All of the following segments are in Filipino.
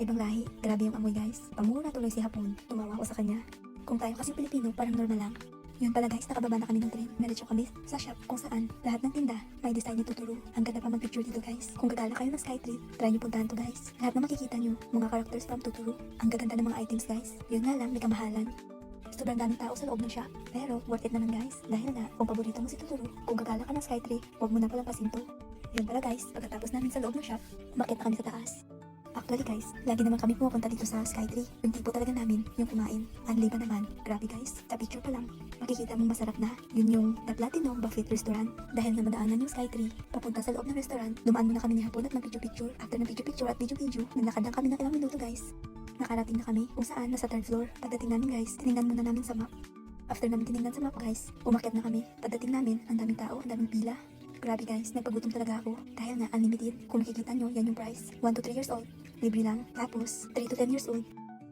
Ibang lahi, grabe yung amoy guys. Pamura tuloy si Hapon, tumawa ako sa kanya. Kung tayo kasing Pilipino, parang normal lang. Yun pala guys, nakababa na kami ng train. Diretso kami sa shop kung saan lahat ng tinda may design ni Totoro. Ang ganda pa mag-picture dito guys. Kung gagala kayo ng Skytree, try nyo puntahan to guys. Lahat na makikita nyo, mga characters from Totoro. Ang gaganda ng mga items guys. Yun nga lang, may kamahalan. Sobrang daming tao sa loob ng shop. Pero worth it naman guys. Dahil nga, kung paborito mo si Totoro, kung gagala ka ng Skytree, huwag mo na palang pasinto. Yun pala guys, pagkatapos namin sa loob ng shop, umakyat na kami sa taas. Actually guys, lagi naman kami pumupunta dito sa Skytree. Yung tipo talaga namin, yung kumain. Ang liba naman, grabe guys, sa picture pa lang, makikita mong masarap na. Yun yung The Platinum Buffet Restaurant. Dahil na madaanan yung Skytree, papunta sa loob ng restaurant, dumaan muna kami ni Hapon at mag-picture-picture. After ng picture-picture at video-video, nalakad lang kami ng ilang minuto guys. Nakarating na kami kung saan nasa third floor. Pagdating namin guys, tinignan muna namin sa map. After namin tinignan sa map guys, umakyat na kami. Pagdating namin, ang daming tao, ang daming pila. Grabe guys, nagpagutom talaga ako. Dahil nga unlimited. Kung nakikita nyo, yan yung price. 1 to 3 years old, libre lang. Tapos, 3 to 10 years old,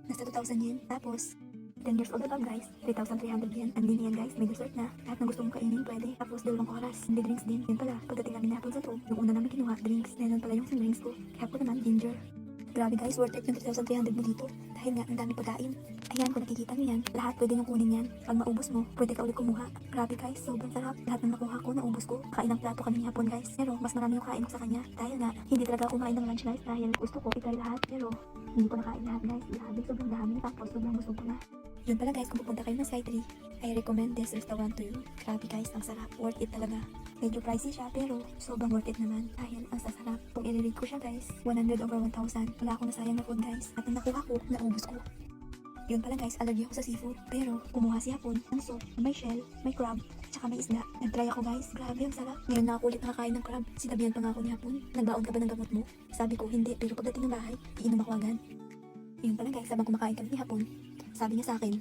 nasa 2,000 yen. Tapos, 10 years old above guys, 3,300 yen. Ang din yan guys, may dessert na. Lahat ng gusto mong kainin, pwede. Tapos, 2 oras. May drinks din. Yun pala, pagdating namin hapon sa loob, yung una namin kinuha, drinks. Meron pala yung drinks ko. Kaya po naman, ginger. Grabe guys, worth it yung 3,300 mo dito. Dahil nga, ang dami pagkain. Ayan, kung nakikita nyo yan, lahat pwede nyo kunin yan. Pag maubos mo, pwede ka ulit kumuha. Grabe guys, sobrang sarap. Lahat ng nakuha ko, naubos ko. Kain ng plato kami hapon guys. Pero mas marami yung kain ko sa kanya. Dahil nga, hindi talaga ako kumain ng lunch guys. Dahil gusto ko itry lahat. Pero, hindi ko nakain lahat guys. Grabe, sobrang dami. Tapos, sobrang gusto ko na. Yun pala guys, kung pupunta kayo ng Skytree, I recommend this restaurant to you. Grabe guys, ang sarap. Worth it talaga. Medyo pricey siya pero sobrang worth it naman dahil ang sasarap. Kung i-rate ko siya guys, 100 over 1,000. Wala akong nasayang na food guys. At ang nakuha ko, naubos ko. Yun pala guys, allergy ako sa seafood. Pero kumuha si Hapon ng soup, may shell, may crab, tsaka may isda. Nag-try ako guys, grabe ang sarap. Ngayon na ako ulit nakakain ng crab. Sinabihan pa nga ako ni Hapon, nagbaon ka ba ng gamot mo? Sabi ko hindi, pero pagdating ng bahay, iinom ako agad. Yun pala guys, habang kumakain kami ni Hapon, sabi niya sa akin,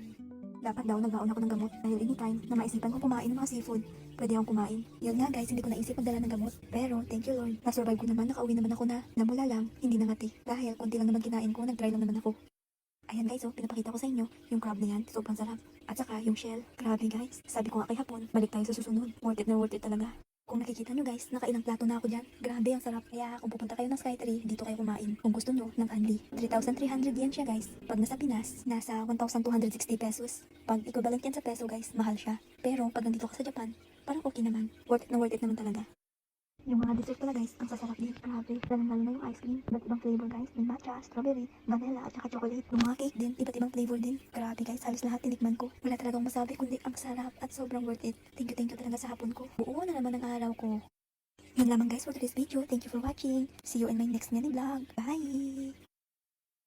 dapat daw nagbaon ako ng gamot dahil anytime na maisipan kong kumain ng mga seafood, pwede akong kumain. Yun nga guys, hindi ko naisip magdala ng gamot. Pero thank you Lord, na-survive ko naman, nakauwi naman ako na namula lang, hindi nangati. Dahil konti lang naman kinain ko, nag-try lang naman ako. Ayan guys, so pinapakita ko sa inyo yung crab na yan, sobrang sarap. At saka yung shell, grabe guys. Sabi ko nga kay Hapon, balik tayo sa susunod. Worth it na worth it talaga. Kung nakikita nyo guys, nakailang plato na ako dyan. Grabe ang sarap. Kaya kung pupunta kayo ng Skytree, dito kayo kumain. Kung gusto nyo ng unli. 3,300 yen siya guys. Pag nasa Pinas, nasa 1,260 pesos. Pag equivalent yan sa peso guys, mahal siya. Pero pag nandito ka sa Japan, parang okay naman. Worth it naman talaga. Yung mga dessert pala guys, ang sasarap din. Grabe. Lalo na yung ice cream. Iba't ibang flavor guys. May matcha, strawberry, vanilla, at saka chocolate. Yung mga cake din, iba't ibang flavor din. Grabe guys, halos lahat tinikman ko. Wala talagang masabi kundi ang sarap at sobrang worth it. Thank you talaga sa Hapon ko. Buo na naman ang araw ko. Yun lamang guys for today's video. Thank you for watching. See you in my next mini vlog. Bye!